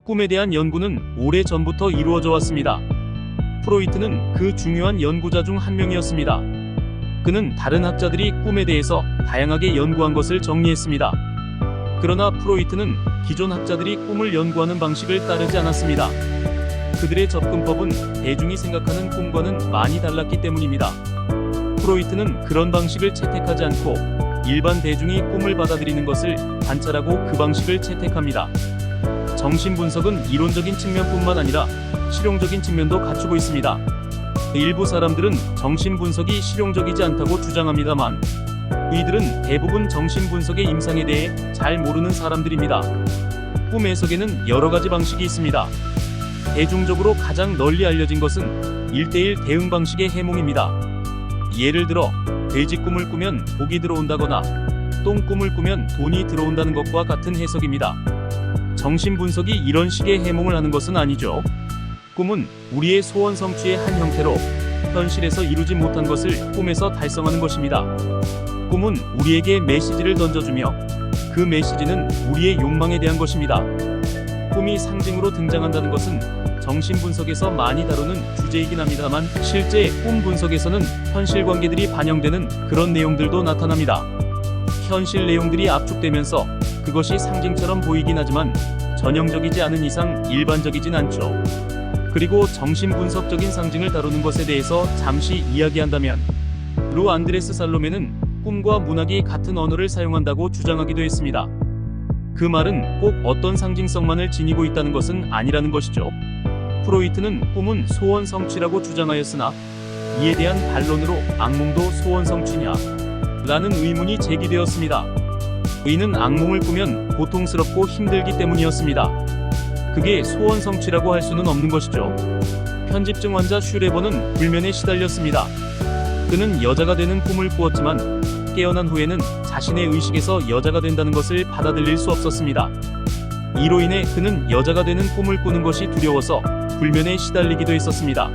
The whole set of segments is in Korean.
꿈에 대한 연구는 오래전부터 이루어져 왔습니다. 프로이트는 그 중요한 연구자 중 한 명이었습니다. 그는 다른 학자들이 꿈에 대해서 다양하게 연구한 것을 정리했습니다. 그러나 프로이트는 기존 학자들이 꿈을 연구하는 방식을 따르지 않았습니다. 그들의 접근법은 대중이 생각하는 꿈과는 많이 달랐기 때문입니다. 프로이트는 그런 방식을 채택하지 않고 일반 대중이 꿈을 받아들이는 것을 관찰하고 그 방식을 채택합니다. 정신분석은 이론적인 측면뿐만 아니라 실용적인 측면도 갖추고 있습니다. 일부 사람들은 정신분석이 실용적이지 않다고 주장합니다만 이들은 대부분 정신분석의 임상에 대해 잘 모르는 사람들입니다. 꿈 해석에는 여러 가지 방식이 있습니다. 대중적으로 가장 널리 알려진 것은 1:1 대응 방식의 해몽입니다. 예를 들어 돼지 꿈을 꾸면 복이 들어온다거나 똥 꿈을 꾸면 돈이 들어온다는 것과 같은 해석입니다. 정신분석이 이런 식의 해몽을 하는 것은 아니죠. 꿈은 우리의 소원 성취의 한 형태로 현실에서 이루지 못한 것을 꿈에서 달성하는 것입니다. 꿈은 우리에게 메시지를 던져주며 그 메시지는 우리의 욕망에 대한 것입니다. 꿈이 상징으로 등장한다는 것은 정신분석에서 많이 다루는 주제이긴 합니다만 실제 꿈 분석에서는 현실 관계들이 반영되는 그런 내용들도 나타납니다. 현실 내용들이 압축되면서 그것이 상징처럼 보이긴 하지만 전형적이지 않은 이상 일반적이진 않죠. 그리고 정신분석적인 상징을 다루는 것에 대해서 잠시 이야기한다면 루 안드레스 살로메는 꿈과 문학이 같은 언어를 사용한다고 주장하기도 했습니다. 그 말은 꼭 어떤 상징성만을 지니고 있다는 것은 아니라는 것이죠. 프로이트는 꿈은 소원 성취라고 주장하였으나 이에 대한 반론으로 악몽도 소원 성취냐? 라는 의문이 제기되었습니다. 이는 악몽을 꾸면 고통스럽고 힘들기 때문이었습니다. 그게 소원 성취라고 할 수는 없는 것이죠. 편집증 환자 슈레버는 불면에 시달렸습니다. 그는 여자가 되는 꿈을 꾸었지만 깨어난 후에는 자신의 의식에서 여자가 된다는 것을 받아들일 수 없었습니다. 이로 인해 그는 여자가 되는 꿈을 꾸는 것이 두려워서 불면에 시달리기도 했었습니다.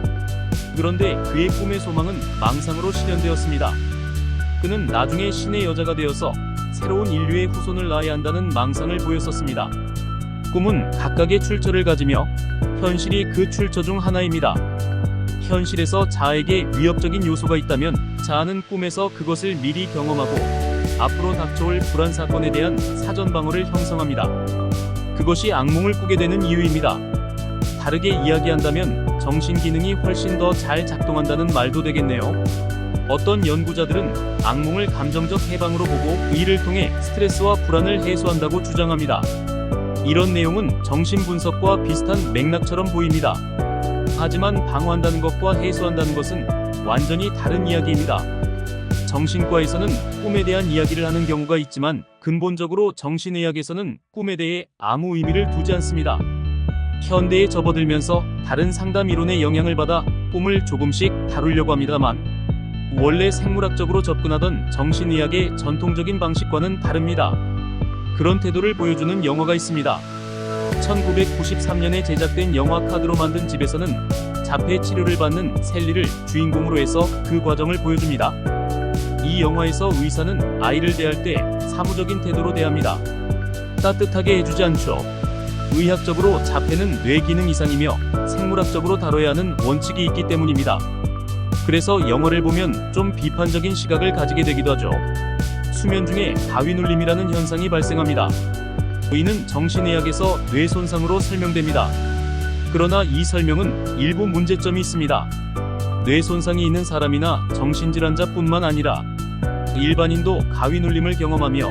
그런데 그의 꿈의 소망은 망상으로 실현되었습니다. 그는 나중에 신의 여자가 되어서 새로운 인류의 후손을 낳아야 한다는 망상을 보였었습니다. 꿈은 각각의 출처를 가지며 현실이 그 출처 중 하나입니다. 현실에서 자아에게 위협적인 요소가 있다면 자아는 꿈에서 그것을 미리 경험하고 앞으로 닥쳐올 불안 사건에 대한 사전 방어를 형성합니다. 그것이 악몽을 꾸게 되는 이유입니다. 다르게 이야기한다면 정신 기능이 훨씬 더 잘 작동한다는 말도 되겠네요. 어떤 연구자들은 악몽을 감정적 해방으로 보고 이를 통해 스트레스와 불안을 해소한다고 주장합니다. 이런 내용은 정신분석과 비슷한 맥락처럼 보입니다. 하지만 방어한다는 것과 해소한다는 것은 완전히 다른 이야기입니다. 정신과에서는 꿈에 대한 이야기를 하는 경우가 있지만 근본적으로 정신의학에서는 꿈에 대해 아무 의미를 두지 않습니다. 현대에 접어들면서 다른 상담 이론의 영향을 받아 꿈을 조금씩 다루려고 합니다만 원래 생물학적으로 접근하던 정신의학의 전통적인 방식과는 다릅니다. 그런 태도를 보여주는 영화가 있습니다. 1993년에 제작된 영화 카드로 만든 집에서는 자폐 치료를 받는 셀리를 주인공으로 해서 그 과정을 보여줍니다. 이 영화에서 의사는 아이를 대할 때 사무적인 태도로 대합니다. 따뜻하게 해주지 않죠. 의학적으로 자폐는 뇌 기능 이상이며 생물학적으로 다뤄야 하는 원칙이 있기 때문입니다. 그래서 영화를 보면 좀 비판적인 시각을 가지게 되기도 하죠. 수면 중에 가위눌림이라는 현상이 발생합니다. 이는 정신의학에서 뇌 손상으로 설명됩니다. 그러나 이 설명은 일부 문제점이 있습니다. 뇌 손상이 있는 사람이나 정신질환자뿐만 아니라 일반인도 가위눌림을 경험하며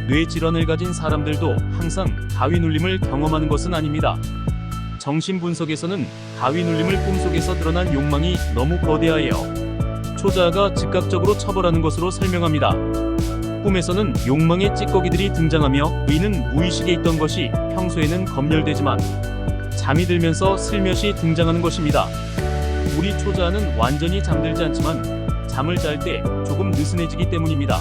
뇌 질환을 가진 사람들도 항상 가위눌림을 경험하는 것은 아닙니다. 정신분석에서는 가위눌림을 꿈속에서 드러난 욕망이 너무 거대하여 초자아가 즉각적으로 처벌하는 것으로 설명합니다. 꿈에서는 욕망의 찌꺼기들이 등장하며 이는 무의식에 있던 것이 평소에는 검열되지만 잠이 들면서 슬며시 등장하는 것입니다. 우리 초자아는 완전히 잠들지 않지만 잠을 잘 때 조금 느슨해지기 때문입니다.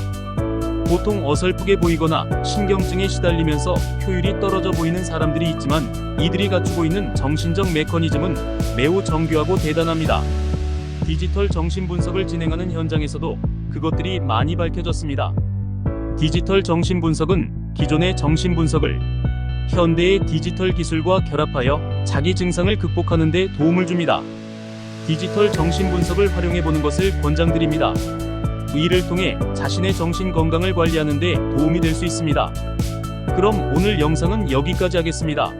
보통 어설프게 보이거나 신경증에 시달리면서 효율이 떨어져 보이는 사람들이 있지만 이들이 갖추고 있는 정신적 메커니즘은 매우 정교하고 대단합니다. 디지털 정신분석을 진행하는 현장에서도 그것들이 많이 밝혀졌습니다. 디지털 정신분석은 기존의 정신분석을 현대의 디지털 기술과 결합하여 자기 증상을 극복하는 데 도움을 줍니다. 디지털 정신 분석을 활용해 보는 것을 권장드립니다. 이를 통해 자신의 정신 건강을 관리하는 데 도움이 될 수 있습니다. 그럼 오늘 영상은 여기까지 하겠습니다.